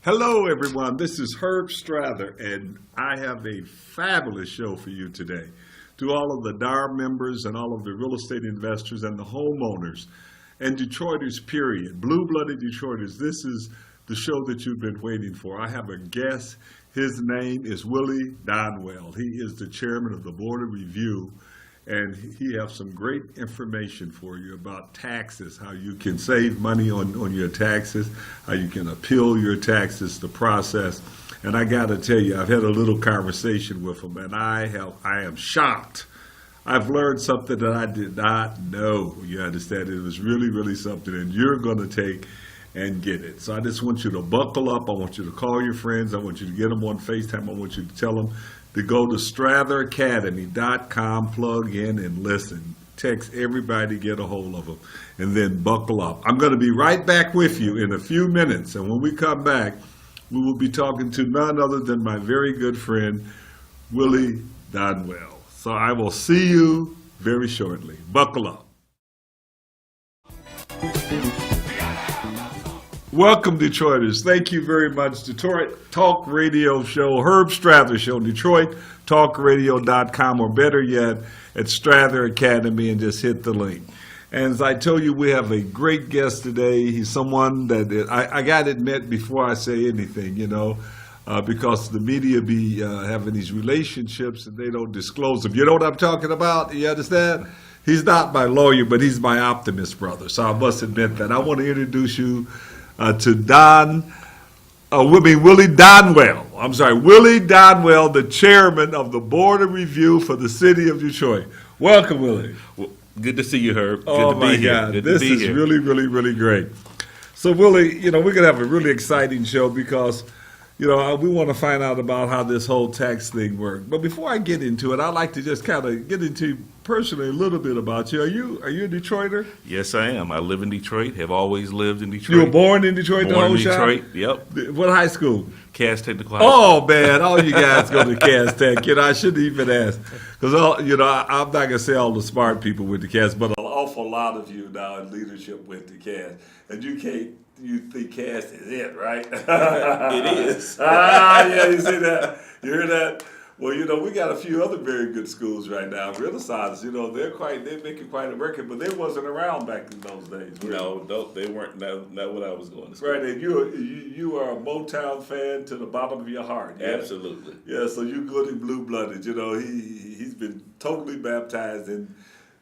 Hello, everyone. This is Herb Strather, and I have a fabulous show for you today. To all of the DAR members and all of the real estate investors and the homeowners and Detroiters, period, blue-blooded Detroiters, this is the show that you've been waiting for. I have a guest. His name is Willie Donwell. He is the chairman of the Board of Review, and he has some great information for you about taxes, how you can save money on your taxes, how you can appeal your taxes, the process. And I got to tell you, I've had a little conversation with him, and I am shocked. I've learned something that I did not know. You understand? It was really, really something, and you're going to take and get it. So I just want you to buckle up. I want you to call your friends. I want you to get them on FaceTime. I want you to tell them to go to StratherAcademy.com, plug in and listen. Text everybody, get a hold of them, and then buckle up. I'm going to be right back with you in a few minutes, and when we come back, we will be talking to none other than my very good friend, Willie Donwell. So I will see you very shortly. Buckle up. Welcome, Detroiters. Thank you very much. Detroit Talk Radio Show, Herb Strather Show, DetroitTalkRadio.com, or better yet, at Strather Academy, and just hit the link. And as I told you, we have a great guest today. He's someone that I got to admit before I say anything, because the media be having these relationships and they don't disclose them. You know what I'm talking about? You understand? He's not my lawyer, but he's my optimist brother. So I must admit that. I want to introduce you to Willie Donwell. I'm sorry, Willie Donwell, the chairman of the Board of Review for the city of Detroit. Welcome, Willie. Well, good to see you, Herb. Oh, good to my be here. God. Good This to be is here. really, really, really great. So, Willie, we're going to have a really exciting show because, we want to find out about how this whole tax thing works. But before I get into it, I'd like to just kind of get into personally a little bit about you. Are you a Detroiter? Yes, I am. I live in Detroit. Have always lived in Detroit. You were born in Detroit, the Born whole in shot? Detroit. Yep. What high school? Cass Technical High School. Oh, man, all you guys go to Cass Tech. I shouldn't even ask. Because, I'm not going to say all the smart people went to Cass, but an awful lot of you now in leadership went to Cass. And you think Cass is it, right? It is. Yeah, you see that? You hear that? Well, we got a few other very good schools right now. Renaissance, they're making quite a record, but they wasn't around back in those days. No, they weren't. Not what I was going to say. Right, and you are a Motown fan to the bottom of your heart. Yeah? Absolutely. Yeah, so you're good and blue-blooded. He's been totally baptized, and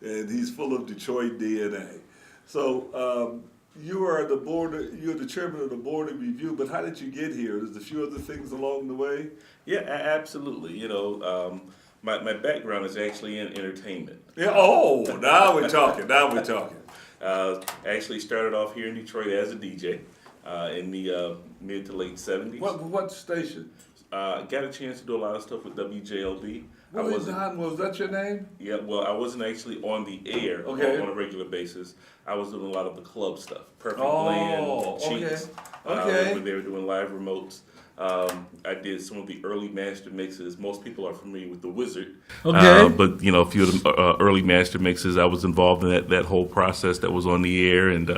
he's full of Detroit DNA. So you're the chairman of the Board of Review, but how did you get here? There's a few other things along the way? Yeah, absolutely. My background is actually in entertainment. Yeah. Oh, now we're talking. Actually started off here in Detroit as a DJ in the mid to late 70s. What station? Got a chance to do a lot of stuff with WJLD. Was that your name? Yeah, well, I wasn't actually on the air on a regular basis. I was doing a lot of the club stuff. Perfect Blend, Cheeks. When they were doing live remotes. I did some of the early master mixes. Most people are familiar with The Wizard. Okay. But, a few of the early master mixes, I was involved in that whole process that was on the air, and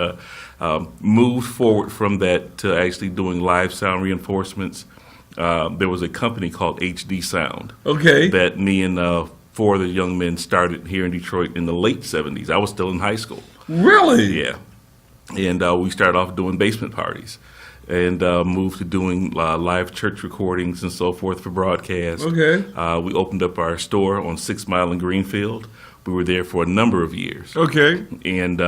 moved forward from that to actually doing live sound reinforcements. There was a company called HD Sound. Okay. That me and four of the young men started here in Detroit in the late 70s. I was still in high school. Really? Yeah. And we started off doing basement parties and moved to doing live church recordings and so forth for broadcast. Okay. We opened up our store on 6 Mile in Greenfield. We were there for a number of years. Okay. And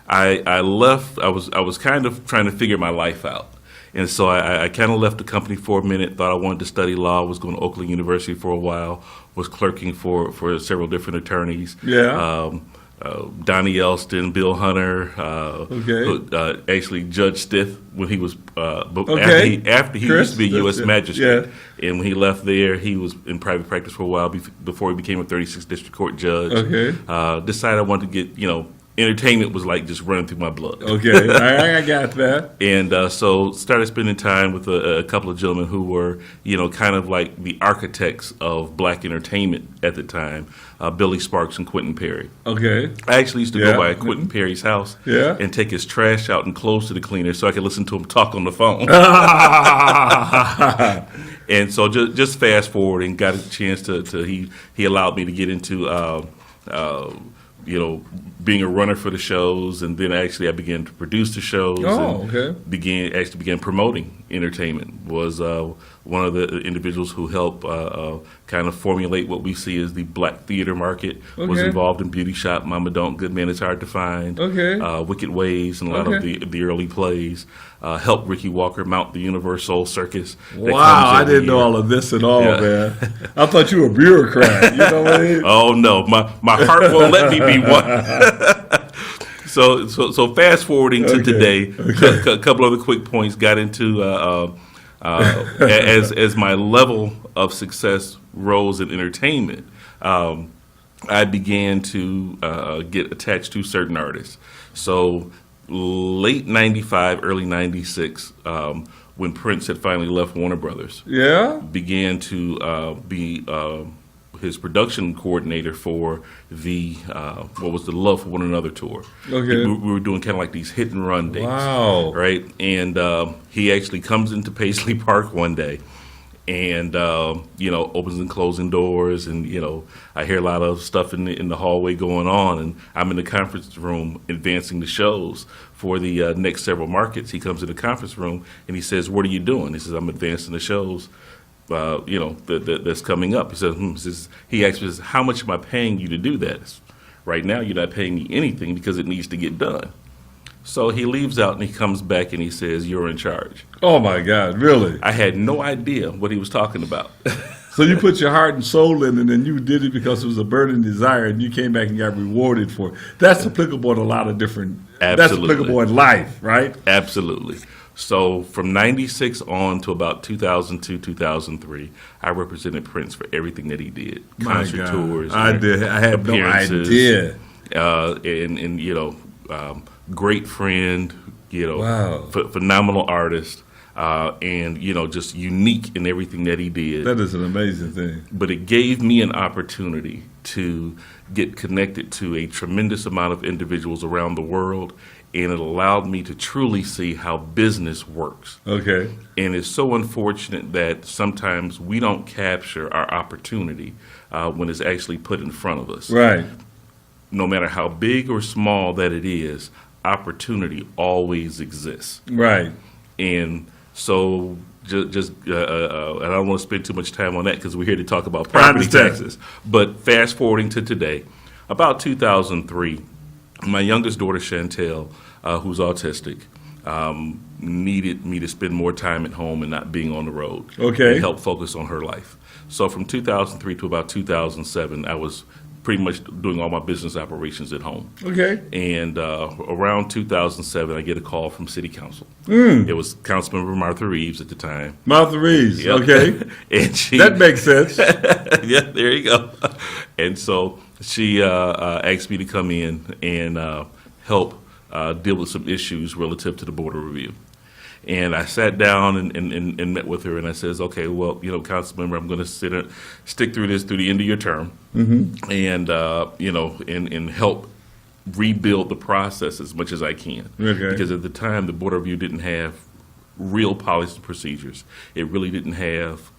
I left. I was kind of trying to figure my life out. And so I kind of left the company for a minute, thought I wanted to study law, was going to Oakland University for a while, was clerking for several different attorneys. Yeah. Donnie Elston, Bill Hunter, actually Judge Stith when he was after he used to be a U.S. magistrate, and when he left there, he was in private practice for a while before he became a 36th District Court judge. Okay. Decided I wanted to get entertainment was like just running through my blood. Okay, I got that. And so started spending time with a couple of gentlemen who were, kind of like the architects of black entertainment at the time, Billy Sparks and Quentin Perry. Okay. I actually used to go by Quentin Perry's house and take his trash out and clothes to the cleaner so I could listen to him talk on the phone. And so just fast forwarding, got a chance to he allowed me to get into being a runner for the shows, and then actually I began to produce the shows. Began promoting entertainment. Was one of the individuals who helped kind of formulate what we see as the black theater market. Was involved in Beauty Shop, Mama Don't, Good Man It's Hard to Find, Wicked Ways, and a lot of the early plays. Helped Ricky Walker mount the Universal Circus. Wow, I didn't know all of this at all, man. I thought you were a bureaucrat. You know what I mean? Oh no, my heart won't let me be one. So fast forwarding to today, a couple other quick points. Got into as my level of success rose in entertainment. I began to get attached to certain artists. So late '95, early '96, when Prince had finally left Warner Brothers, began to be his production coordinator for the what was the Love for One Another tour. We were doing kind of like these hit and run dates. Wow! Right, and he actually comes into Paisley Park one day, and opens and closing doors, and I hear a lot of stuff in the hallway going on, and I'm in the conference room advancing the shows for the next several markets. He comes in the conference room and he says, "What are you doing?" He says, "I'm advancing the shows. That's coming up." He says, he asks me, "How much am I paying you to do that?" Right now, you're not paying me anything because it needs to get done. So he leaves out and he comes back and he says, "You're in charge." Oh my God, really? I had no idea what he was talking about. So you put your heart and soul in it, and you did it because it was a burning desire, and you came back and got rewarded for it. That's applicable in a lot of different. Absolutely. That's applicable in life, right? Absolutely. So from '96 on to about 2002, 2003, I represented Prince for everything that he did. Concert tours. I had no idea. Great friend, phenomenal artist, and just unique in everything that he did. That is an amazing thing. But it gave me an opportunity to get connected to a tremendous amount of individuals around the world, and it allowed me to truly see how business works. Okay. And it's so unfortunate that sometimes we don't capture our opportunity when it's actually put in front of us. Right. No matter how big or small that it is, opportunity always exists. Right. And so just I don't want to spend too much time on that because we're here to talk about property taxes. But fast forwarding to today, about 2003, my youngest daughter, Chantel, who's autistic, needed me to spend more time at home and not being on the road. Okay. And help focus on her life. So from 2003 to about 2007, I was pretty much doing all my business operations at home. Okay. And around 2007, I get a call from City Council. It was Councilmember Martha Reeves at the time. Martha Reeves, Yep. okay. And that makes sense. Yeah, there you go. And so she asked me to come in and help deal with some issues relative to the board of review. And I sat down and met with her, and I says, "Okay, well, Councilmember, I'm going to stick through this through the end of your term, and and help rebuild the process as much as I can." Okay. Because at the time, the board of review didn't have real policies and procedures. It really didn't have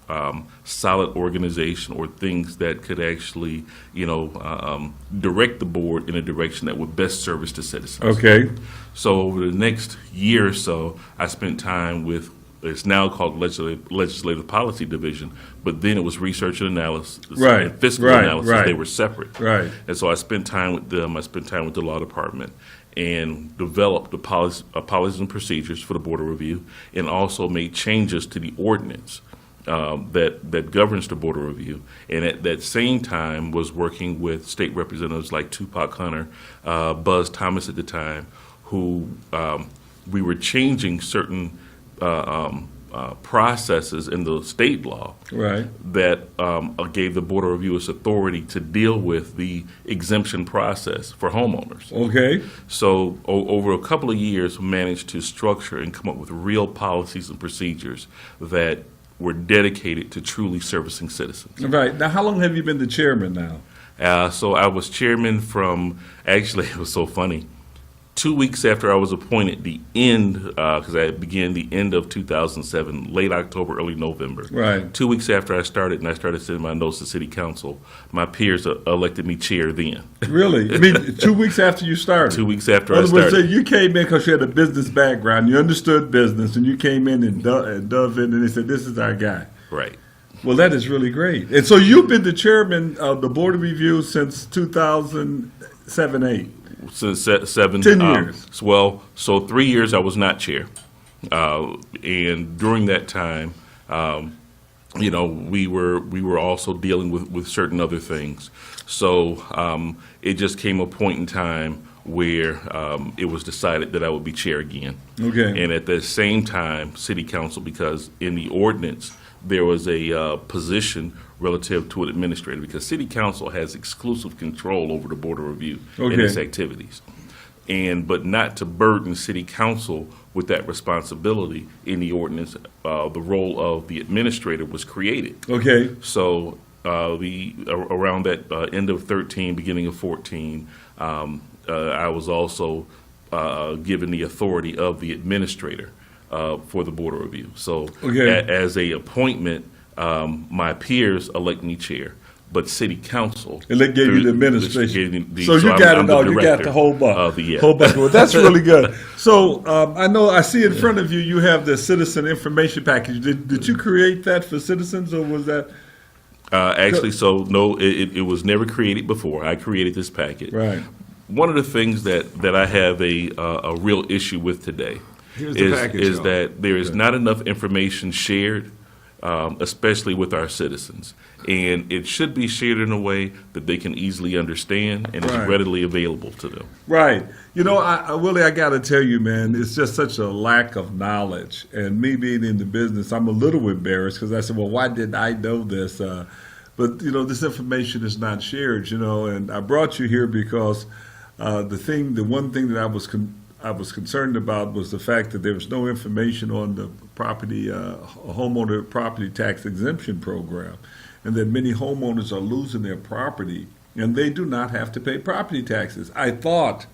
solid organization or things that could actually, direct the board in a direction that would best service the citizens. Okay. So over the next year or so, I spent time with, it's now called Legislative Policy Division, but then it was Research and Analysis and Fiscal Analysis. They were separate. Right. And so I spent time with them. I spent time with the law department and developed the policies and procedures for the Board of Review, and also made changes to the ordinance that governs the Board of Review. And at that same time was working with state representatives like Tupac Hunter, Buzz Thomas at the time, who we were changing certain processes in the state law Right. that gave the Board of Reviewers authority to deal with the exemption process for homeowners. Okay. So over a couple of years, we managed to structure and come up with real policies and procedures that were dedicated to truly servicing citizens. Right. Now, how long have you been the chairman now? So I was chairman from, actually, it was so funny. 2 weeks after I was appointed, the end, because I began the end of 2007, late October, early November. Right. 2 weeks after I started, and I started sending my notes to City Council, my peers elected me chair then. Really? I mean, 2 weeks after you started? 2 weeks after In I other words, started. so you came in because you had a business background, you understood business, and you came in and dove in, and they said, this is our guy. Right. Well, that is really great. And so you've been the chairman of the Board of Review since 2007-8. Since 7 10 years. So 3 years I was not chair, and during that time, we were also dealing with certain other things. So it just came a point in time where it was decided that I would be chair again. Okay. And at the same time, City Council, because in the ordinance there was a position relative to an administrator, because City Council has exclusive control over the Board of Review and Okay. its activities. But not to burden City Council with that responsibility, in the ordinance, the role of the administrator was created. Okay. So around that end of 13, beginning of 14, I was also given the authority of the administrator for the Board of Review. So Okay. as a appointment, my peers elect me chair, but City Council. And they gave you the administration. So you got I'm it all. the You got director the whole buck. of the- yeah. Whole buck. Well, that's really good. So I know I see in front of you, you have the citizen information package. Did you create that for citizens, or was that? Actually, so no, it was never created before. I created this packet. Right. One of the things that I have a real issue with today Here's the package, is y'all. that there is not enough information shared, especially with our citizens. And it should be shared in a way that they can easily understand and is Right. readily available to them. Right. You know, Willie, I got to tell you, man, it's just such a lack of knowledge. And me being in the business, I'm a little embarrassed because I said, well, why didn't I know this? But, this information is not shared, and I brought you here because the one thing that I was concerned about was the fact that there was no information on the homeowner property tax exemption program, and that many homeowners are losing their property, and they do not have to pay property taxes. I thought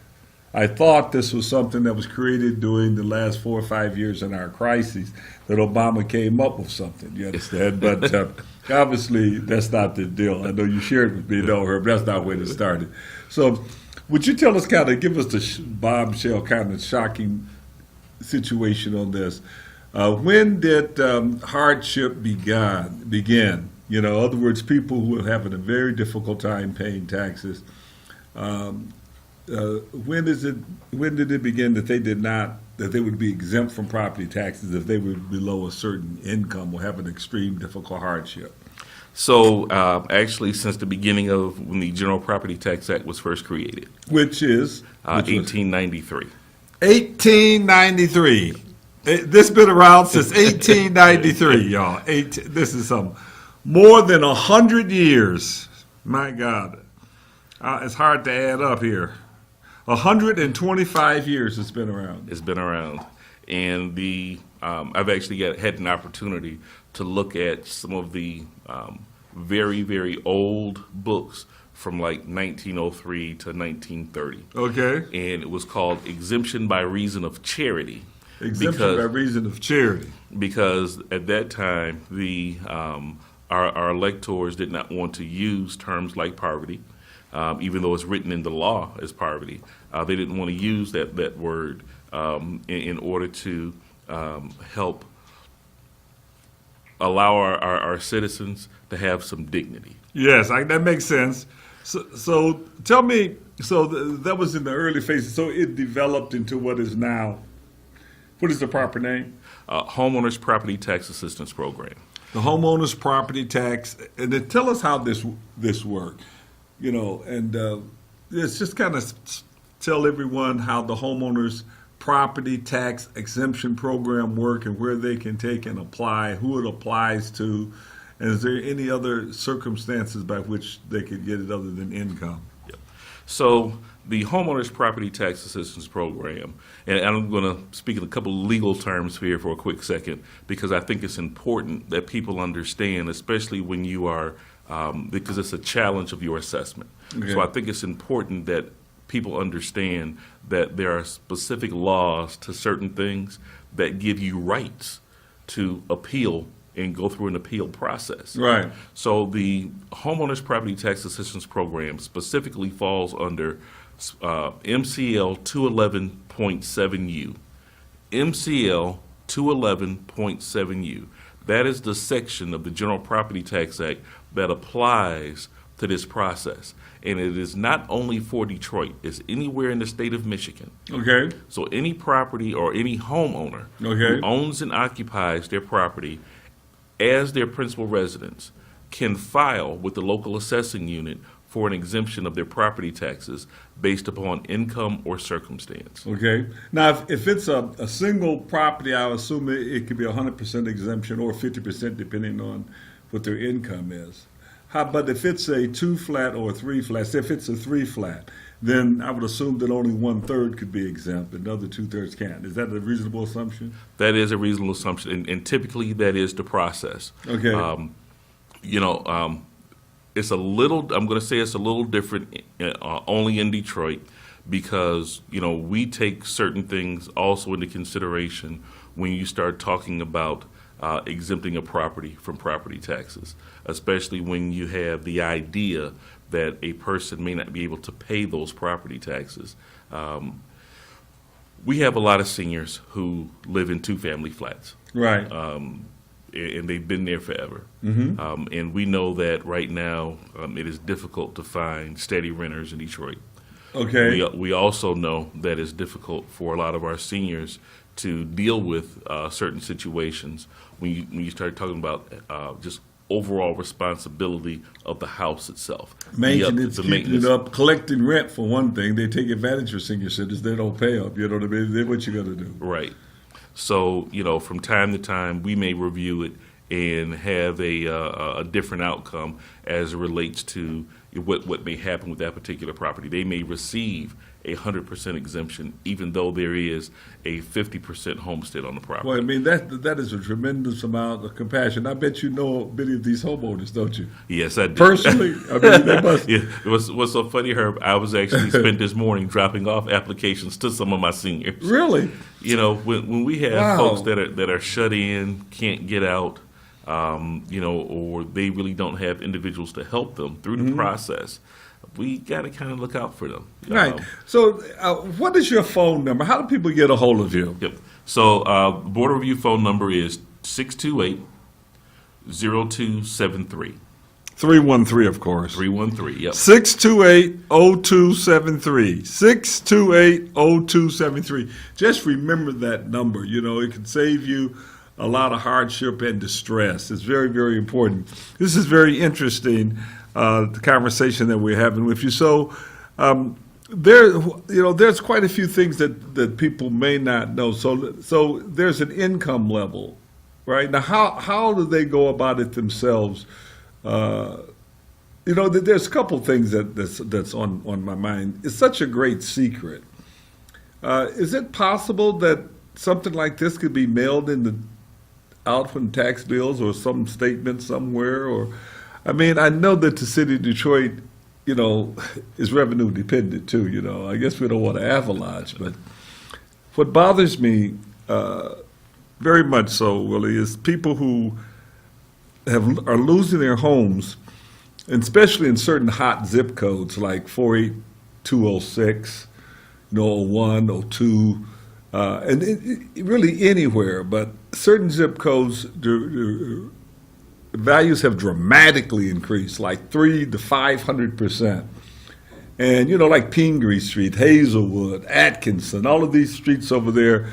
this was something that was created during the last 4 or 5 years in our crises, that Obama came up with something, you understand? But obviously, that's not the deal. I know you shared with me, Herb, that's not where it started. So would you tell us, give us the bombshell kind of shocking situation on this? When did hardship begin? In other words, people who are having a very difficult time paying taxes. When did it begin that they would be exempt from property taxes if they were below a certain income or have an extreme difficult hardship? So actually, since the beginning of when the General Property Tax Act was first created, Which was 1893. 1893. This been around since 1893, y'all. This is more than 100 years. My God, it's hard to add up here. 125 years it's been around. It's been around, and I've actually had an opportunity to look at some of the very, very old books from like 1903 to 1930. Okay. And it was called Exemption by Reason of Charity. Exemption by reason of charity. Because at that time, our electors did not want to use terms like poverty, even though it's written in the law as poverty. They didn't want to use that word in order to help allow our citizens to have some dignity. Yes, that makes sense. So tell me, that was in the early phases. So it developed into what is now, what is the proper name? Homeowners Property Tax Assistance Program. The Homeowners Property Tax, and then tell us how this worked, and it's just kind of tell everyone how the Homeowners property tax exemption program work and where they can take and apply, who it applies to, and is there any other circumstances by which they could get it other than income? Yep. So the homeowners property tax assistance program, and I'm going to speak in a couple of legal terms here for a quick second, because I think it's important that people understand, especially when you are, because it's a challenge of your assessment. Okay. So I think it's important that people understand that there are specific laws to certain things that give you rights to appeal and go through an appeal process. Right. So the homeowners property tax assistance program specifically falls under MCL 211.7U. MCL 211.7U. That is the section of the General Property Tax Act that applies to this process. And it is not only for Detroit, it's anywhere in the state of Michigan. Okay. So any property or any homeowner Okay. who owns and occupies their property as their principal residence can file with the local assessing unit for an exemption of their property taxes based upon income or circumstance. Okay. Now, if it's a single property, I assume it could be 100% exemption or 50% depending on what their income is. But if it's a 2-flat or a 3-flat, say if it's a 3-flat, then I would assume that only 1/3 could be exempt and the other 2/3 can't. Is that a reasonable assumption? That is a reasonable assumption, and typically that is the process. Okay. It's a little, I'm going to say it's a little different only in Detroit because, we take certain things also into consideration when you start talking about exempting a property from property taxes, especially when you have the idea that a person may not be able to pay those property taxes. We have a lot of seniors who live in 2-family flats. Right. And they've been there forever. Mm-hmm. And we know that right now it is difficult to find steady renters in Detroit. Okay. We also know that it's difficult for a lot of our seniors to deal with certain situations when you start talking about just overall responsibility of the house itself. Maintenance, keeping it up, collecting rent for one thing. They take advantage of senior citizens. They don't pay up. You know what I mean? Then what you got to do? Right. So, from time to time, we may review it and have a different outcome as it relates to what may happen with that particular property. They may receive 100% exemption, even though there is a 50% homestead on the property. Well, I mean, that is a tremendous amount of compassion. I bet you know many of these homeowners, don't you? Yes, I do. Personally? I mean, they must. Yeah. What's so funny, Herb, I was actually spent this morning dropping off applications to some of my seniors. Really? When we have Wow. folks that are shut in, can't get out, or they really don't have individuals to help them through the process, we got to kind of look out for them. Right. So what is your phone number? How do people get a hold of you? Yep. So Board of Review phone number is 628-0273. 313, of course. 313, yep. 628-0273. 628-0273. Just remember that number. It can save you a lot of hardship and distress. It's very, very important. This is very interesting, the conversation that we're having with you. So there's quite a few things that people may not know. So there's an income level, right? Now, how do they go about it themselves? There's a couple things that's on my mind. It's such a great secret. Is it possible that something like this could be mailed out from tax bills or some statement somewhere? Or, I know that the city of Detroit, is revenue dependent too. I guess we don't want to avalanche, but what bothers me very much so, Willie, is people who are losing their homes, and especially in certain hot zip codes like 48206, 01, 02, and really anywhere, but certain zip codes, the values have dramatically increased, like 300 to 500%. And like Pingree Street, Hazelwood, Atkinson, all of these streets over there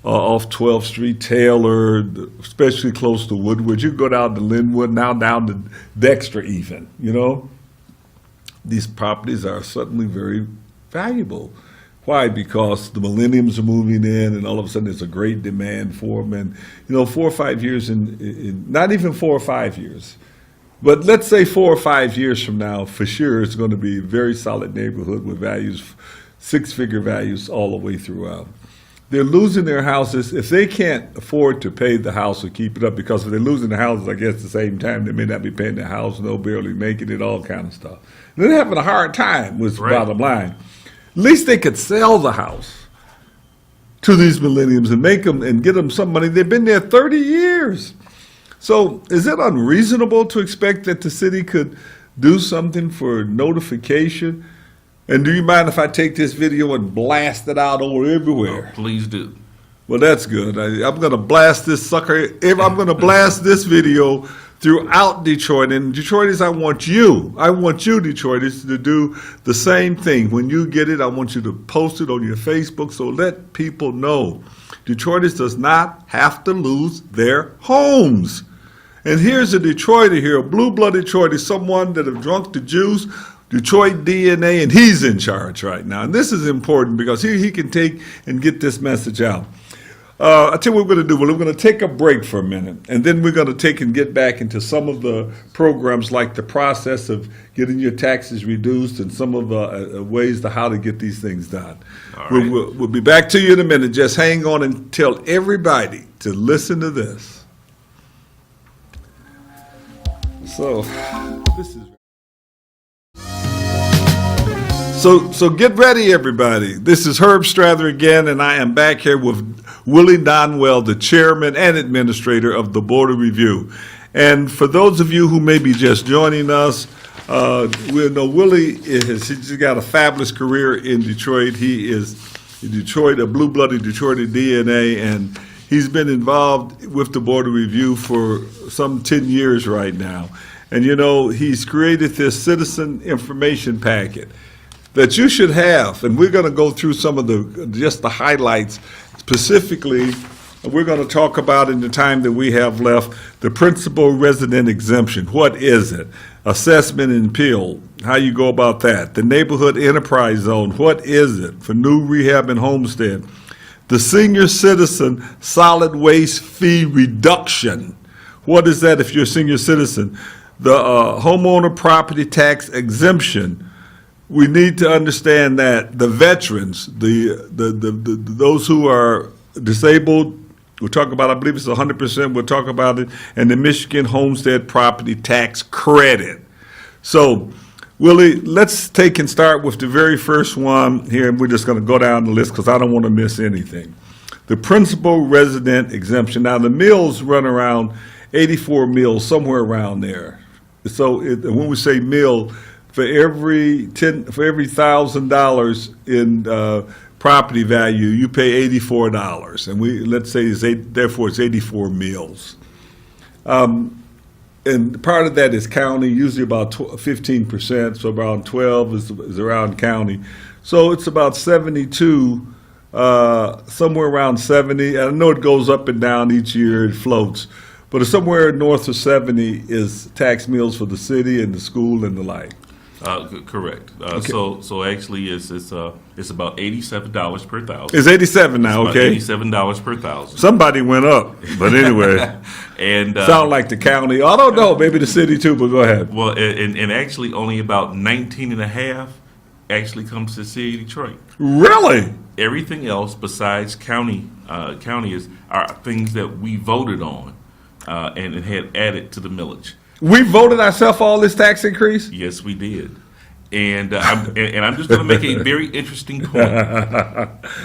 off 12th Street, Taylor, especially close to Woodward. You go down to Linwood, now down to Dexter even, These properties are suddenly very valuable. Why? Because the millenniums are moving in, and all of a sudden there's a great demand for them. And 4 or 5 years, not even 4 or 5 years, but let's say 4 or 5 years from now, for sure, it's going to be a very solid neighborhood with values, 6-figure values all the way throughout. They're losing their houses if they can't afford to pay the house or keep it up, because if they're losing the houses, I guess at the same time, they may not be paying their house, no, barely making it, all kind of stuff. They're having a hard time, was the bottom line. At least they could sell the house to these millennials and make them and get them some money. They've been there 30 years. So is it unreasonable to expect that the city could do something for notification? And do you mind if I take this video and blast it out over everywhere? Oh, please do. Well, that's good. I'm going to blast this sucker. I'm going to blast this video throughout Detroit. And Detroiters, I want you, Detroiters, to do the same thing. When you get it, I want you to post it on your Facebook, so let people know. Detroiters does not have to lose their homes. And here's a Detroiter here, a blue-blooded Detroiter, someone that have drunk the juice, Detroit DNA, and he's in charge right now. And this is important because he can take and get this message out. I'll tell you what we're going to do. We're going to take a break for a minute, and then we're going to take and get back into some of the programs, like the process of getting your taxes reduced and some of the ways to how to get these things done. All right. We'll be back to you in a minute. Just hang on and tell everybody to listen to this. So, this is... So get ready, everybody. This is Herb Strather again, and I am back here with Willie Donwell, the chairman and administrator of the Board of Review. And for those of you who may be just joining us, we know Willie he's got a fabulous career in Detroit. He is in Detroit, a blue-blooded Detroiter DNA, and he's been involved with the Board of Review for some 10 years right now. And he's created this citizen information packet that you should have, and we're going to go through some of the highlights. Specifically, we're going to talk about, in the time that we have left, the principal resident exemption. What is it? Assessment and appeal, how you go about that. The neighborhood enterprise zone, what is it? For new rehab and homestead. The senior citizen solid waste fee reduction. What is that if you're a senior citizen? The homeowner property tax exemption. We need to understand that the veterans, those who are disabled, we'll talk about, I believe it's 100%, we'll talk about it, and the Michigan Homestead Property Tax Credit. So, Willie, let's take and start with the very first one here, and we're just going to go down the list because I don't want to miss anything. The principal resident exemption. Now, the mills run around 84 mills, somewhere around there. So, when we say mill, for every $1,000 in property value, you pay $84, and let's say therefore it's 84 mills. And part of that is county, usually about 15%, so around 12 is around county. So it's about 72, somewhere around 70. And I know it goes up and down each year, it floats, but it's somewhere north of 70 is tax mills for the city and the school and the like. Correct. Okay. So actually, it's about $87 per thousand. It's 87 now. It's Okay. $87 per thousand. Somebody went up, but anyway, And sound like the county. I don't know, maybe the city too. But go ahead. well, and actually, only about 19 and a half actually comes to the city of Detroit. Really? Everything else besides county are things that we voted on and had added to the millage. We voted ourselves all this tax increase? Yes, we did. And I'm just going to make a very interesting point.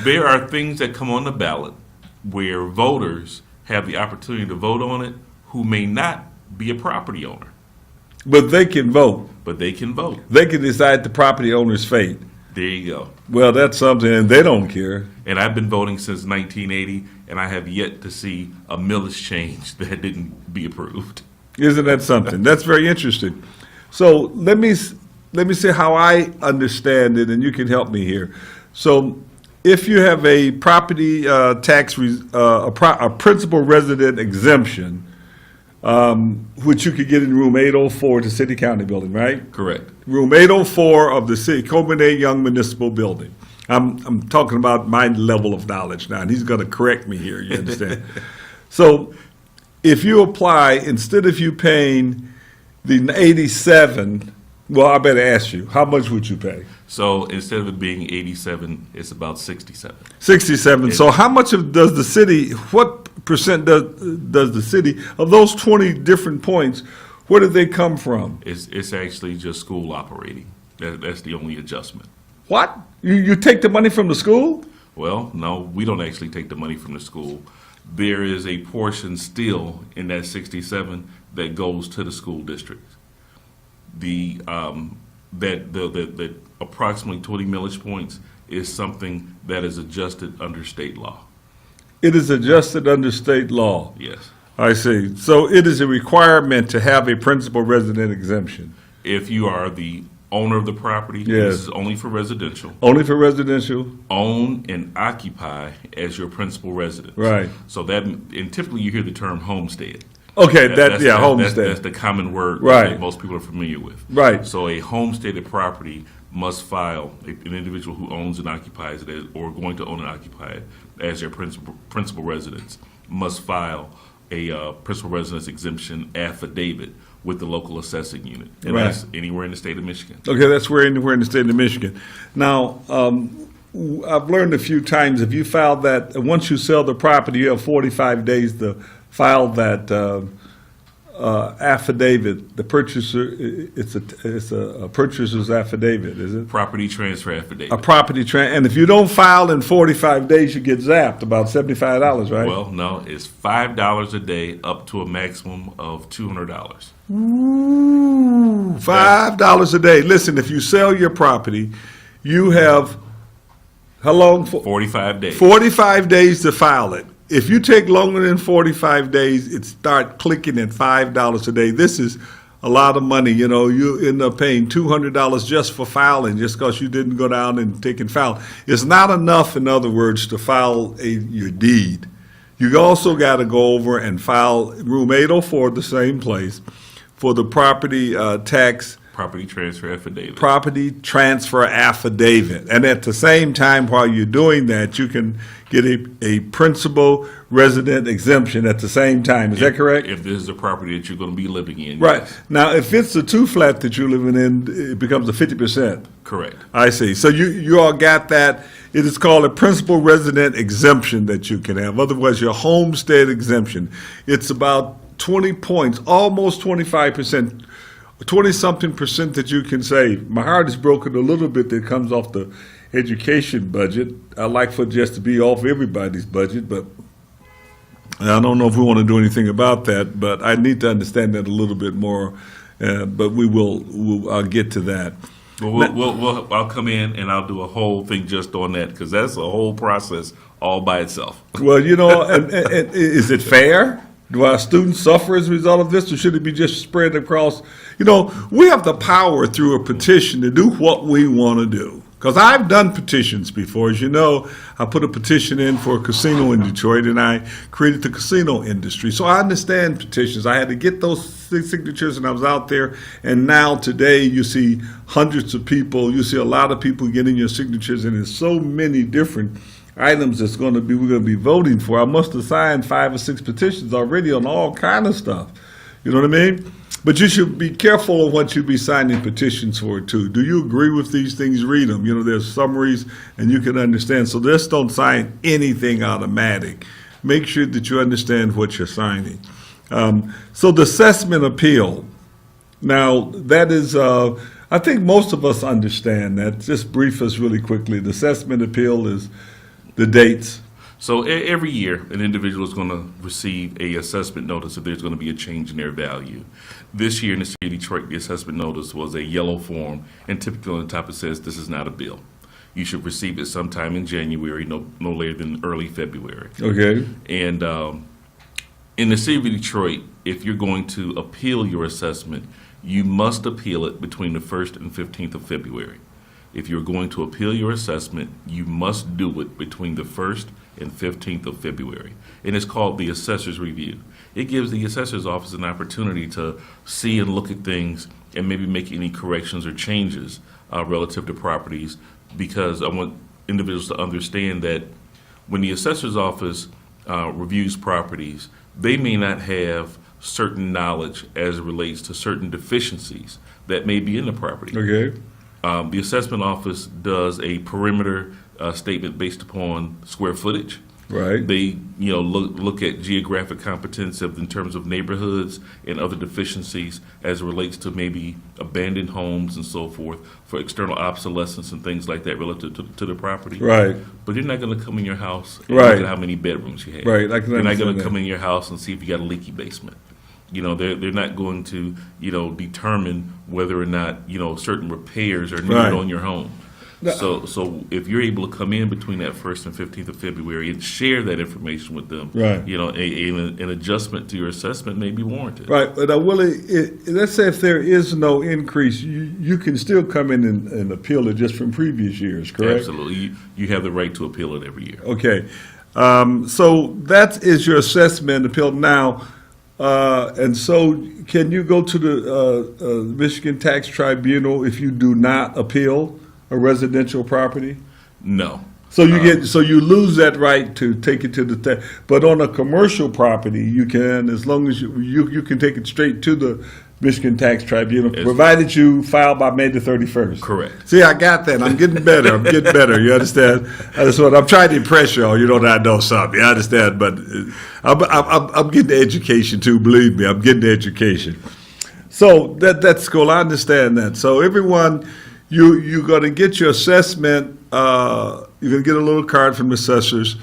There are things that come on the ballot where voters have the opportunity to vote on it who may not be a property owner. But they can vote. But they can vote. They can decide the property owner's fate. There you go. Well, that's something, and they don't care. And I've been voting since 1980, and I have yet to see a millage change that didn't be approved. Isn't that something? That's very interesting. So let me say how I understand it, and you can help me here. So if you have a property tax, a principal resident exemption, which you could get in room 804 to City County Building, right? Correct. Room 804 of the City Copenhagen Young Municipal Building. I'm talking about my level of knowledge now, and he's going to correct me here. You understand? So, if you apply, instead of you paying the 87, well, I better ask you, how much would you pay? So instead of it being 87, it's about 67. 67. So how much does the city, what percent does the city, of those 20 different points, where do they come from? It's actually just school operating. That's the only adjustment. What? You take the money from the school? Well, no, we don't actually take the money from the school. There is a portion still in that 67 that goes to the school district. The approximately 20 millage points is something that is adjusted under state law. It is adjusted under state law. Yes. I see. So it is a requirement to have a principal resident exemption. If you are the owner of the property, Yes. this is only for residential. Only for residential? Own and occupy as your principal residence. Right. So that, and typically you hear the term homestead. Okay, That's homestead. That's the common word Right. that most people are familiar with. Right. So a homesteaded property must file, an individual who owns and occupies it or going to own and occupy it as their principal residence must file a principal residence exemption affidavit with the local assessing unit. And Right. that's anywhere in the state of Michigan. Okay, that's anywhere in the state of Michigan. Now, I've learned a few times, if you file that, once you sell the property, you have 45 days to file that affidavit. The purchaser, it's a purchaser's affidavit, is it? Property transfer affidavit. A property and if you don't file in 45 days, you get zapped, about $75, right? Well, no, it's $5 a day up to a maximum of $200. Ooh, $5 a day. Listen, if you sell your property, you have, how long? 45 days. 45 days to file it. If you take longer than 45 days, it start clicking at $5 a day. This is a lot of money. You know, you end up paying $200 just for filing, just because you didn't go down and take and file. It's not enough, in other words, to file your deed. You also got to go over and file Room 804, the same place, for the property tax. Property transfer affidavit. Property transfer affidavit. And at the same time, while you're doing that, you can get a principal resident exemption at the same time. Is that correct? If this is a property that you're going to be living in. Right. Yes. Now, if it's a two-flat that you're living in, it becomes a 50%. Correct. I see. So you all got that. It is called a principal resident exemption that you can have. Otherwise, your homestead exemption. It's about 20 points, almost 25%. 20-something percent that you can save. My heart is broken a little bit that comes off the education budget. I like for it just to be off everybody's budget, but I don't know if we want to do anything about that, but I need to understand that a little bit more, but I'll get to that. Well, I'll come in and I'll do a whole thing just on that, because that's a whole process all by itself. Well, you know, and is it fair? Do our students suffer as a result of this, or should it be just spread across? You know, we have the power through a petition to do what we want to do. Because I've done petitions before. As you know, I put a petition in for a casino in Detroit, and I created the casino industry. So I understand petitions. I had to get those signatures, and I was out there. And now today, you see hundreds of people. You see a lot of people getting your signatures, and there's so many different items we're going to be voting for. I must have signed 5 or 6 petitions already on all kind of stuff. You know what I mean? But you should be careful of what you be signing petitions for too. Do you agree with these things? Read them. You know, there's summaries and you can understand. So just don't sign anything automatic. Make sure that you understand what you're signing. So the assessment appeal. Now that is, I think most of us understand that. Just brief us really quickly. The assessment appeal is the dates. So every year, an individual is going to receive a assessment notice if there's going to be a change in their value. This year in the city of Detroit, the assessment notice was a yellow form, and typically on the top it says, "This is not a bill." You should receive it sometime in January, no later than early February. Okay. And in the city of Detroit, if you're going to appeal your assessment, you must appeal it between the 1st and 15th of February. If you're going to appeal your assessment, you must do it between the 1st and 15th of February. And it's called the Assessor's Review. It gives the Assessor's Office an opportunity to see and look at things and maybe make any corrections or changes relative to properties, because individuals to understand that when the assessor's office reviews properties, they may not have certain knowledge as it relates to certain deficiencies that may be in the property. Okay. The assessment office does a perimeter statement based upon square footage. Right. They, look at geographic competence in terms of neighborhoods and other deficiencies as it relates to maybe abandoned homes and so forth for external obsolescence and things like that relative to the property. Right. But you're not going to come in your house and Right. look at how many bedrooms you have. Right. I can You're not understand going to that. come in your house and see if you got a leaky basement. They're not going to, determine whether or not, certain repairs are needed Right. on your home. So if you're able to come in between that 1st and 15th of February and share that information with them, Right. An adjustment to your assessment may be warranted. Right, but Willie, let's say if there is no increase, you can still come in and appeal it just from previous years, correct? Absolutely. You have the right to appeal it every year. Okay, so that is your assessment appeal now, and so can you go to the Michigan Tax Tribunal if you do not appeal a residential property? No. So you lose that right to take it to the but on a commercial property you can, as long as you can take it straight to the Michigan Tax Tribunal, provided you file by May the 31st. Correct. See, I got that. I'm getting better. You understand? I'm trying to impress y'all. You know that I know something. You understand? But I'm getting the education too. Believe me, I'm getting the education. So that's cool. I understand that. So everyone. You're going to get your assessment. You're going to get a little card from the assessors,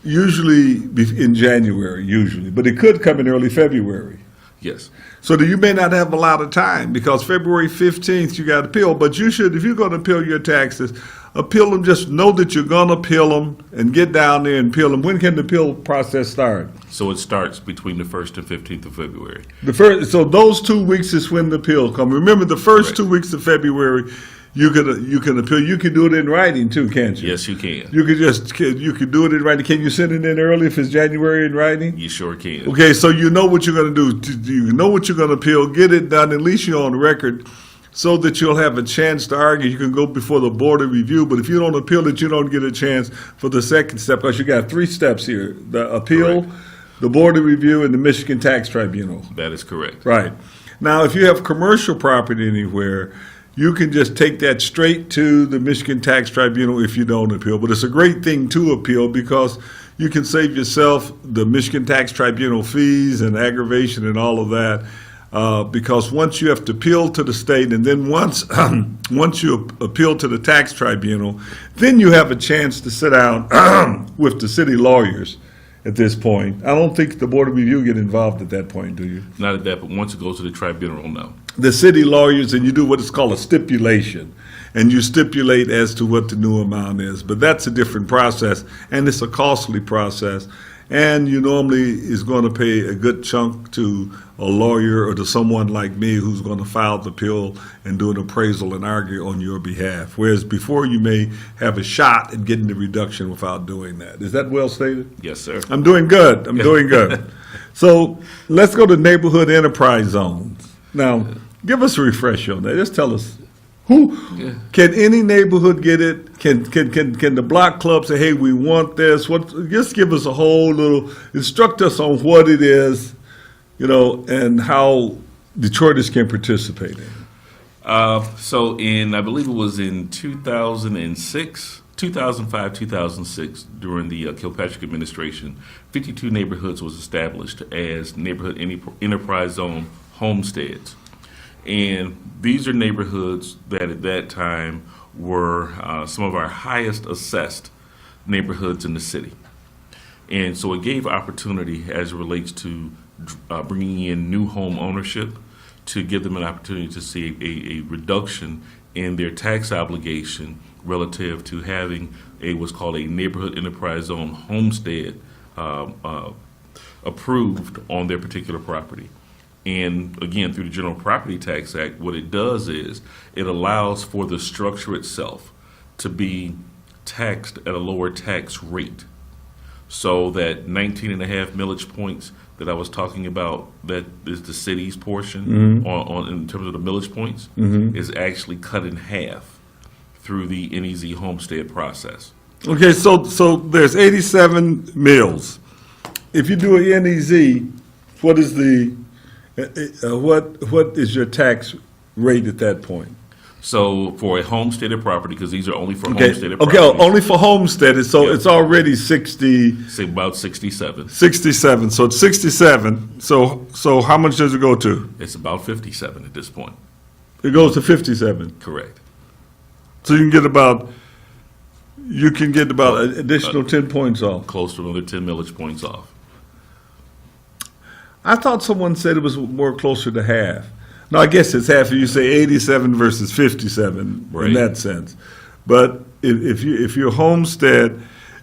usually in January, but it could come in early February. Yes. So that you may not have a lot of time because February 15th you got to appeal. But you should, if you're going to appeal your taxes, appeal them. Just know that you're going to appeal them and get down there and appeal them. When can the appeal process start? So it starts between the 1st and 15th of February. So those 2 weeks is when the appeal come. Remember, the first Correct. 2 weeks of February, you can appeal. You can do it in writing too, can't you? Yes, you can. You can do it in writing. Can you send it in early if it's January in writing? You sure can. Okay, so you know what you're going to do. You know what you're going to appeal. Get it done. At least you're on record, so that you'll have a chance to argue. You can go before the board of review, but if you don't appeal it, you don't get a chance for the second step because you got 3 steps here: the appeal, Correct. the board of review, and the Michigan Tax Tribunal. That is correct. Right. Now, if you have commercial property anywhere, you can just take that straight to the Michigan Tax Tribunal if you don't appeal. But it's a great thing to appeal because you can save yourself the Michigan Tax Tribunal fees and aggravation and all of that. Because once you have to appeal to the state, and then once you appeal to the tax tribunal, then you have a chance to sit down with the city lawyers. At this point, I don't think the board of review get involved at that point, do you? Not at that, but once it goes to the tribunal, no. The city lawyers, and you do what is called a stipulation, and you stipulate as to what the new amount is. But that's a different process, and it's a costly process. And you normally is going to pay a good chunk to a lawyer or to someone like me who's going to file the appeal and do an appraisal and argue on your behalf. Whereas before you may have a shot at getting the reduction without doing that. Is that well stated? Yes, sir. I'm doing good. So let's go to neighborhood enterprise zones. Now, give us a refresher on that. Just tell us. Can any neighborhood get it? Can the block club say, hey, we want this? Just give us a whole little, instruct us on what it is, and how Detroiters can participate in it. So I believe it was in 2005, 2006, during the Kilpatrick administration, 52 neighborhoods was established as neighborhood enterprise zone homesteads. And these are neighborhoods that at that time were some of our highest assessed neighborhoods in the city. And so it gave opportunity as it relates to bringing in new home ownership, to give them an opportunity to see a reduction in their tax obligation relative to having what's called a neighborhood enterprise zone homestead approved on their particular property. And again, through the General Property Tax Act, what it does is it allows for the structure itself to be taxed at a lower tax rate. So that 19.5 millage points that I was talking about, that is the city's portion on in terms of the millage points, is actually cut in half through the NEZ homestead process. Okay, so there's 87 mills. If you do a NEZ, what is what is your tax rate at that point? So for a homesteaded property, because these are only for Okay, homesteaded okay, properties. only for homesteaded, so Yep. it's already 60, Say about 67. 67. So it's 67. So how much does it go to? It's about 57 at this point. It goes to 57. Correct. So you can get about an additional 10 points off. Close to another 10 millage points off. I thought someone said it was more closer to half. No, I guess it's half. You say 87 versus 57 in Right. that sense. But if you're homestead,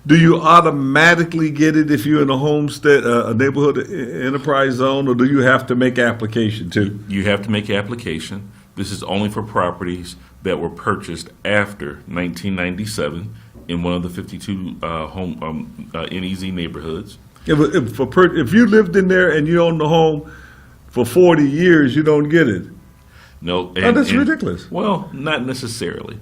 do you automatically get it if you're in a homestead, a neighborhood enterprise zone, or do you have to make application too? You have to make application. This is only for properties that were purchased after 1997 in one of the 52 NEZ neighborhoods. If you lived in there and you own the home for 40 years, you don't get it. No, That's ridiculous. Well, not necessarily.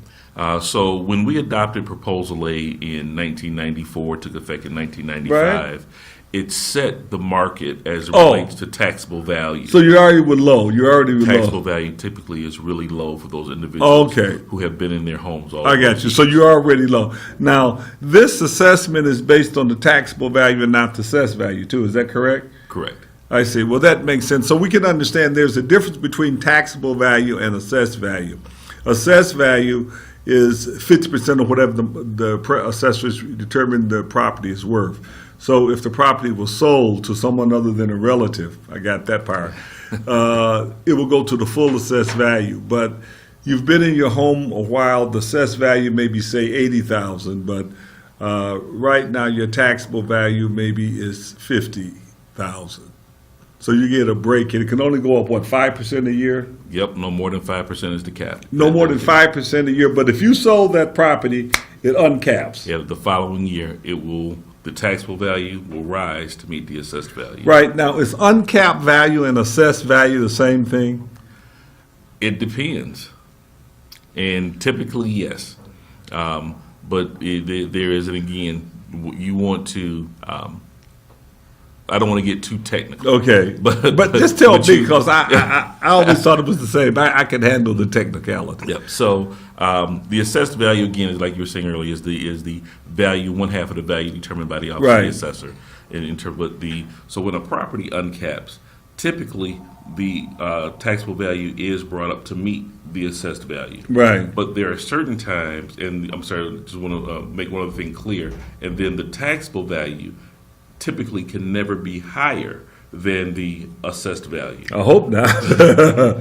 So when we adopted Proposal A in 1994, took effect in 1995, it set the market as it relates to taxable value. So you already were low. You already were Taxable low. value typically is really low for those individuals Okay. who have been in their homes all I got you. So you're already low. Now, this assessment is based on the taxable value and not the assessed value too. Is that correct? Correct. I see. Well, that makes sense. So we can understand there's a difference between taxable value and assessed value. Assessed value is 50% of whatever the assessors determine the property is worth. So if the property was sold to someone other than a relative, I got that part, it will go to the full assessed value. But you've been in your home a while, the assessed value may be, say, 80,000, but right now your taxable value maybe is 50,000. So you get a break, and it can only go up, what, 5% a year? Yep, no more than 5% is the cap. No more than 5% a year, but if you sold that property, it uncaps. Yeah, the following year, the taxable value will rise to meet the assessed value. Right, now, is uncapped value and assessed value the same thing? It depends. And typically, yes. But there is, and again, you want to, I don't want to get too technical. Okay, but just tell me, because I always thought it was the same. I can handle the technicality. Yep. So the assessed value, again, is like you were saying earlier, is the value, one half of the value determined by the office of the assessor. In terms of so when a property uncaps, typically the taxable value is brought up to meet the assessed value. Right. But there are certain times, and I'm sorry, just want to make one other thing clear, and then the taxable value typically can never be higher than the assessed value. I hope not.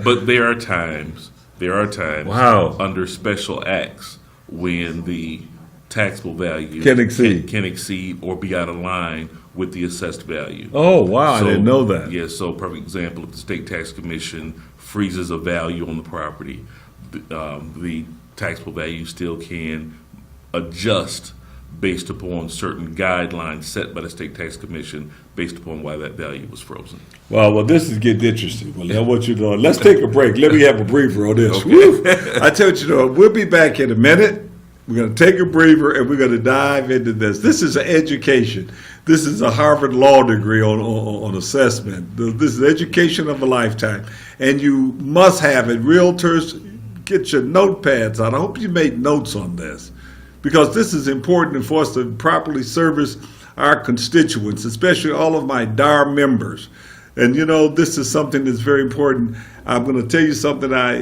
But there are times Wow. under special acts when the taxable value Can exceed. can exceed or be out of line with the assessed value. Oh, wow, I So, didn't know that. Yeah, so perfect example, if the state tax commission freezes a value on the property, the taxable value still can adjust based upon certain guidelines set by the state tax commission based upon why that value was frozen. Well, this is getting interesting. Well, now what you're doing, let's take a break. Let me have a briefer on this. Okay. Woo. I tell you, we'll be back in a minute. We're going to take a breather and we're going to dive into this. This is an education. This is a Harvard Law degree on assessment. This is education of a lifetime. And you must have it. Realtors, get your notepads out. I hope you made notes on this, because this is important for us to properly service our constituents, especially all of my DAR members. And this is something that's very important. I'm going to tell you something I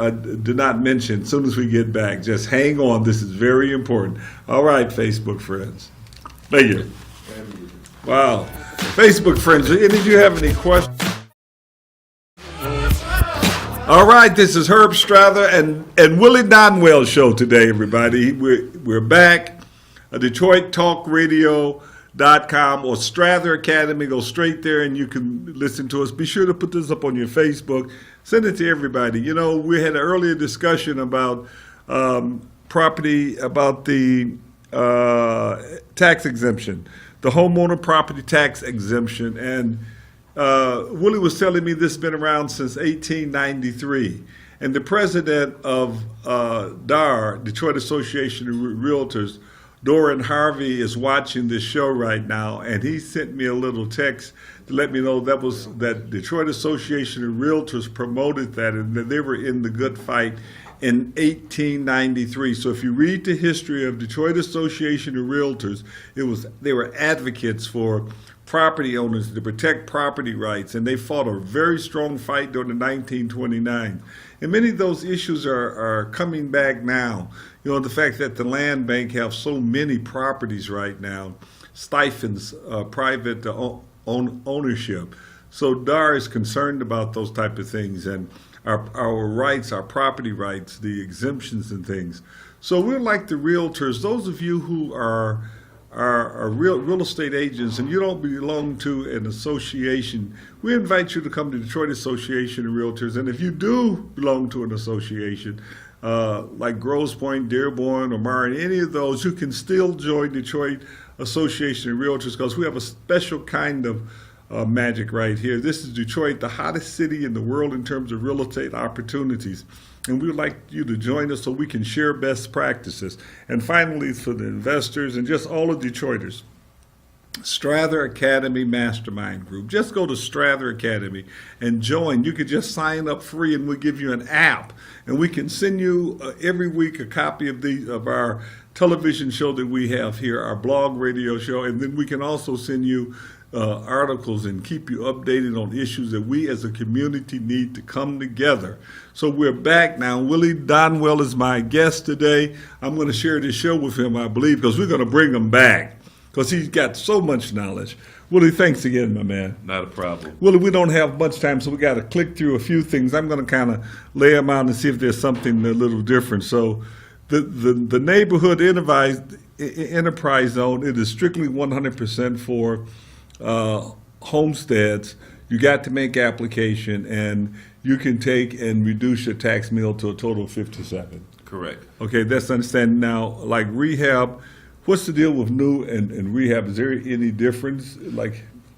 did not mention as soon as we get back. Just hang on. This is very important. All right, Facebook friends. Thank you. Wow. Facebook friends, any of you have any questions? All right, this is Herb Strather and Willie Donwell show today, everybody. We're back. Detroit Talk Radio.com or Strather Academy. Go straight there and you can listen to us. Be sure to put this up on your Facebook. Send it to everybody. We had an earlier discussion about property, about the tax exemption, the homeowner property tax exemption. And Willie was telling me this has been around since 1893. And the president of DAR, Detroit Association of Realtors, Doran Harvey, is watching this show right now, and he sent me a little text to let me know that Detroit Association of Realtors promoted that, and that they were in the good fight in 1893. So if you read the history of Detroit Association of Realtors, they were advocates for property owners to protect property rights, and they fought a very strong fight during the 1929. And many of those issues are coming back now. You know, the fact that the land bank have so many properties right now stifles private ownership. So DAR is concerned about those type of things, and our rights, our property rights, the exemptions and things. So we're like the realtors, those of you who are real estate agents and you don't belong to an association, we invite you to come to Detroit Association of Realtors. And if you do belong to an association, like Grosse Pointe, Dearborn, or Marion, any of those, you can still join Detroit Association of Realtors, because we have a special kind of magic right here. This is Detroit, the hottest city in the world in terms of real estate opportunities. And we would like you to join us so we can share best practices. And finally, for the investors and just all of Detroiters, Strather Academy Mastermind Group. Just go to Strather Academy and join. You could just sign up free, and we'll give you an app. And we can send you every week a copy of our television show that we have here, our blog radio show. And then we can also send you articles and keep you updated on issues that we as a community need to come together. So we're back now. Willie Donwell is my guest today. I'm going to share this show with him, I believe, because we're going to bring him back because he's got so much knowledge. Willie, thanks again, my man. Not a problem. Willie, we don't have much time, so we got to click through a few things. I'm going to kind of lay them out and see if there's something a little different. So the neighborhood enterprise zone, it is strictly 100% for homesteads. You got to make application, and you can take and reduce your tax bill to a total of 57. Correct. Okay, that's understanding. Now, like rehab, what's the deal with new and rehab? Is there any difference?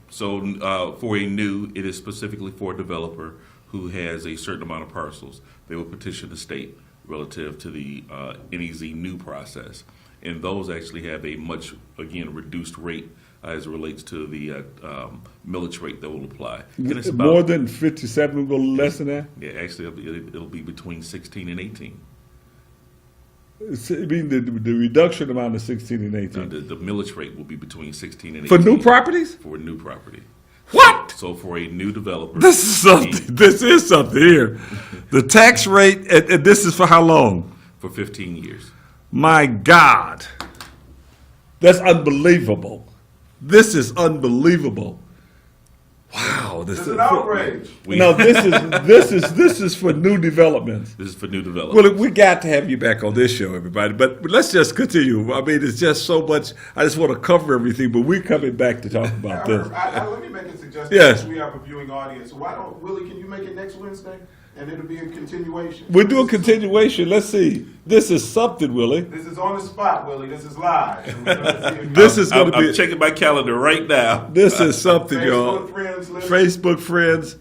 So for a new, it is specifically for a developer who has a certain amount of parcels. They will petition the state relative to the NEZ new process, and those actually have a much, again, reduced rate as it relates to the millage rate that will apply. And it's about, more than 57, will go less than that? Yeah, actually, it'll be between 16 and 18. I mean, the reduction amount of 16 and 18. The millage rate will be between 16 and 18. For new properties? For a new property. What? So for a new developer. This is something. This is something here. The tax rate, and this is for how long? For 15 years. My God. That's unbelievable. This is unbelievable. Wow, this is an outrage. No, this is for new developments. This is for new development. Well, we got to have you back on this show, everybody. But let's just continue. I mean, it's just so much. I just want to cover everything, but we're coming back to talk about this. Let me make a suggestion. Yes. We have a viewing audience. Why don't, Willie, can you make it next Wednesday? And it'll be a continuation. We'll do a continuation. Let's see. This is something, Willie. This is on the spot, Willie. This is live. So we're gonna see if This is going to be. I'm checking my calendar right now. This is something, y'all. Facebook friends, listen. Facebook friends.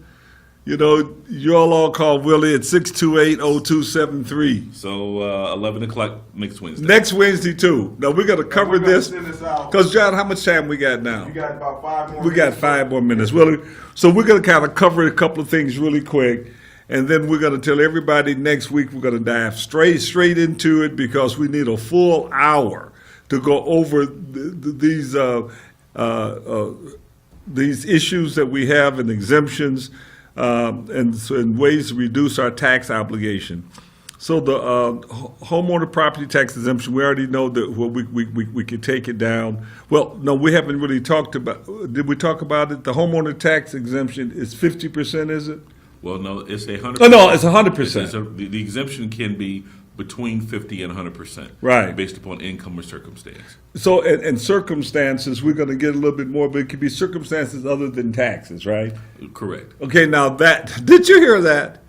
You know, you all call Willie at 628-0273. So 11 o'clock next Wednesday. Next Wednesday, too. Now, we're going to cover we're gonna this. send this out. Because, John, how much time we got now? You got about 5 more We got 5 more minutes. Willie. So we're going to kind of cover a couple of things really quick. And then we're going to tell everybody next week we're going to dive straight into it, because we need a full hour to go over these issues that we have and exemptions and ways to reduce our tax obligation. So the homeowner property tax exemption, we already know that we could take it down. Well, no, we haven't really talked about. Did we talk about it? The homeowner tax exemption is 50%, is it? Well, no, it's 100%. Oh, no, it's 100%. The exemption can be between 50 and 100%. Right. Based upon income or circumstance. So, and circumstances, we're going to get a little bit more, but it could be circumstances other than taxes, right? Correct. Okay, now did you hear that?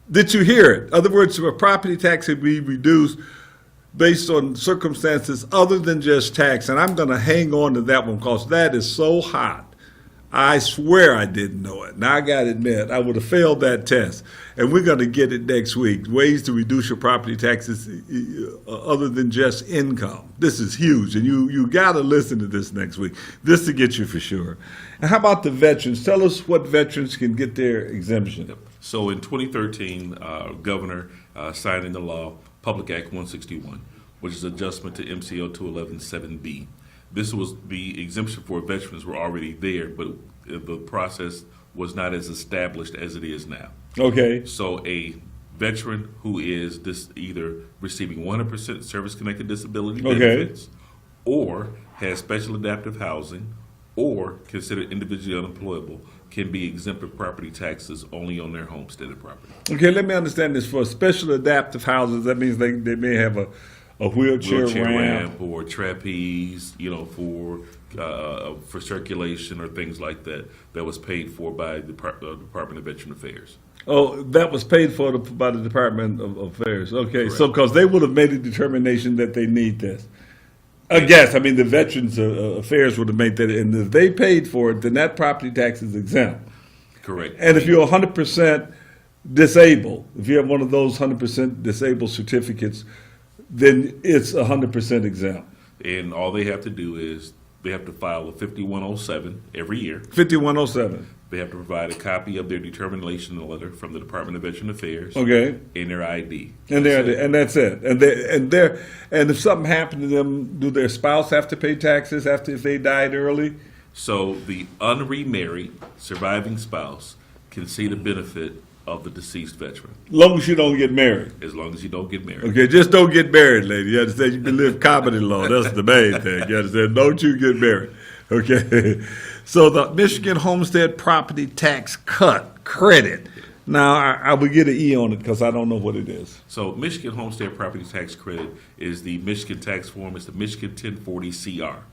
Did you hear it? In other words, a property tax would be reduced based on circumstances other than just tax. And I'm going to hang on to that one because that is so hot. I swear I didn't know it. Now I got to admit, I would have failed that test. And we're going to get it next week. Ways to reduce your property taxes other than just income. This is huge, and you got to listen to this next week. This to get you for sure. And how about the veterans? Tell us what veterans can get their exemption. So in 2013, Governor signed into law Public Act 161, which is adjustment to MCO 2117B. This was the exemption for veterans were already there, but the process was not as established as it is now. Okay. So a veteran who is either receiving 100% service-connected disability benefits, or has special adaptive housing, or considered individually unemployable, can be exempt of property taxes only on their homesteaded property. Okay, let me understand this. For special adaptive houses, that means they may have a wheelchair ramp or trapeze, for circulation or things like that. That was paid for by the Department of Veteran Affairs. Oh, that was paid for by the Department of Affairs. Okay, Correct. so because they would have made a determination that they need this. I guess, I mean, the Veterans Affairs would have made that, and if they paid for it, then that property tax is exempt. Correct. And if you're 100% disabled, if you have one of those 100% disabled certificates, then it's 100% exempt. And all they have to do is they have to file a 5107 every year. 5107. They have to provide a copy of their determination letter from the Department of Veteran Affairs. Okay. And their ID. And that's it. And if something happened to them, do their spouse have to pay taxes if they died early? So the unremarried surviving spouse can see the benefit of the deceased veteran. As long as you don't get married. As long as you don't get married. Okay, just don't get married, lady. You understand? You can live comedy law. That's the main thing. You understand? Don't you get married. Okay. So the Michigan Homestead Property Tax credit. Now, I will get an E on it because I don't know what it is. So Michigan Homestead Property Tax Credit is the Michigan tax form. It's the Michigan 1040 CR.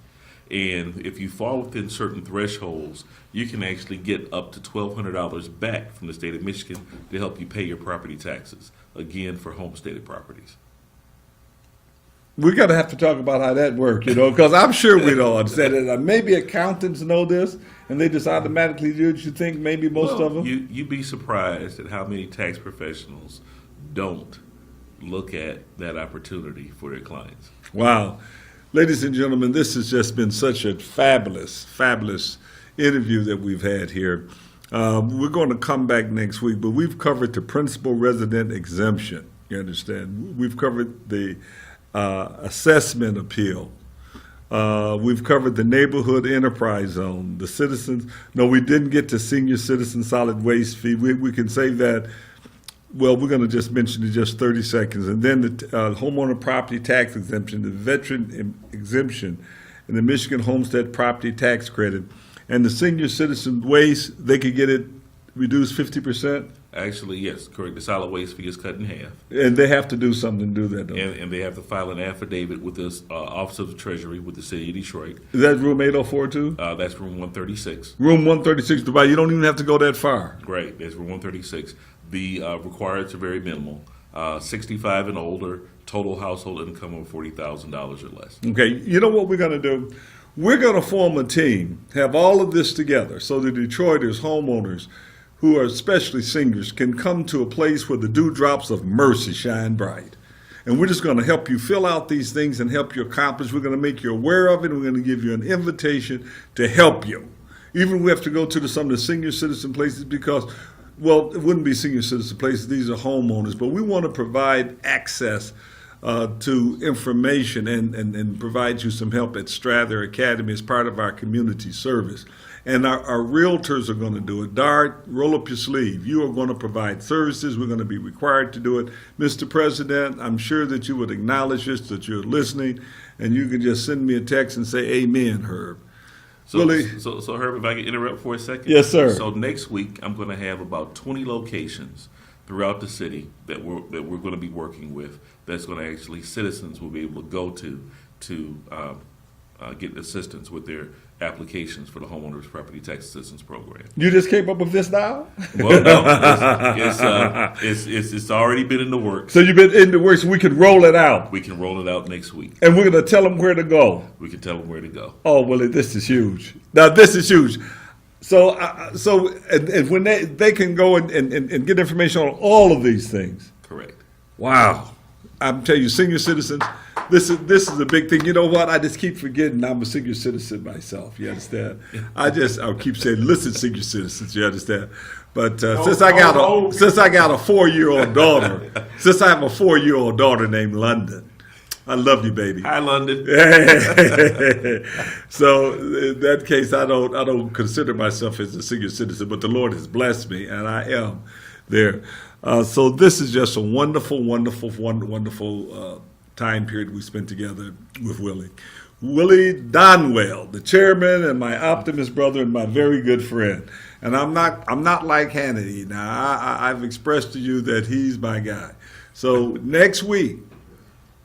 And if you fall within certain thresholds, you can actually get up to $1,200 back from the state of Michigan to help you pay your property taxes, again, for homesteaded properties. We're going to have to talk about how that works, because I'm sure we don't understand it. Maybe accountants know this, and they just automatically do it. You think maybe most of them? You'd be surprised at how many tax professionals don't look at that opportunity for their clients. Wow. Ladies and gentlemen, this has just been such a fabulous, fabulous interview that we've had here. We're going to come back next week, but we've covered the principal resident exemption. You understand? We've covered the assessment appeal. We've covered the neighborhood enterprise zone, the citizens. No, we didn't get to senior citizen solid waste fee. We can save that. Well, we're going to just mention in just 30 seconds. And then the homeowner property tax exemption, the veteran exemption, and the Michigan Homestead Property Tax Credit. And the senior citizen waste, they could get it reduced 50%? Actually, yes, correct. The solid waste fee is cut in half. And they have to do something to do that, though. And they have to file an affidavit with the Office of the Treasury with the City of Detroit. Is that room 804 That's room 136. Room 136, Dubai. You don't even have to go that far. Great. That's room 136. The requirements are very minimal. 65 and older, total household income of $40,000 or less. Okay, you know what we're going to do? We're going to form a team, have all of this together, so the Detroiters, homeowners, who are especially seniors, can come to a place where the dewdrops of mercy shine bright. And we're just going to help you fill out these things and help you accomplish. We're going to make you aware of it, and we're going to give you an invitation to help you. Even we have to go to some of the senior citizen places because, well, it wouldn't be senior citizen places, these are homeowners, but we want to provide access to information and provide you some help at Strather Academy as part of our community service. And our realtors are going to do it. Dart, roll up your sleeve. You are going to provide services. We're going to be required to do it. Mr. President, I'm sure that you would acknowledge this, that you're listening, and you can just send me a text and say, amen, Herb. Willie? So Herb, if I can interrupt for a second. Yes, sir. So next week, I'm going to have about 20 locations throughout the city that we're going to be working with. That's going to actually, citizens will be able to go to get assistance with their applications for the Homeowners Property Tax Assistance Program. You just came up with this now? Well, no, it's already been in the works. So you've been in the works. We can roll it out. We can roll it out next week. And we're going to tell them where to go. We can tell them where to go. Oh, Willie, this is huge. Now, this is huge. And when they can go and get information on all of these things. Correct. Wow. I'm telling you, senior citizens, this is a big thing. You know what? I just keep forgetting I'm a senior citizen myself. You understand? I'll keep saying, listen, senior citizens. You understand? But since I got a 4-year-old daughter, since I have a 4-year-old daughter named London, I love you, baby. Hi, London. So in that case, I don't consider myself as a senior citizen, but the Lord has blessed me, and I am there. So this is just a wonderful, wonderful, wonderful time period we spent together with Willie. Willie Donwell, the chairman and my optimist brother and my very good friend. And I'm not like Hannity. Now I've expressed to you that he's my guy. So next week,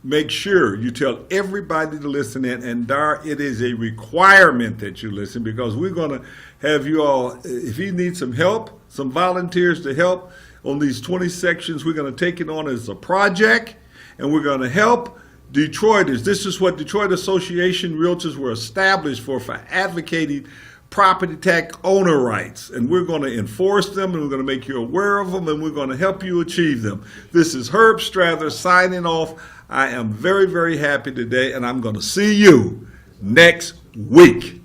make sure you tell everybody to listen in. And Dar, it is a requirement that you listen, because we're going to have you all, if you need some help, some volunteers to help on these 20 sections, we're going to take it on as a project, and we're going to help Detroiters. This is what Detroit Association Realtors were established for advocating property tax owner rights. And we're going to enforce them, and we're going to make you aware of them, and we're going to help you achieve them. This is Herb Strather signing off. I am very, very happy today, and I'm going to see you next week.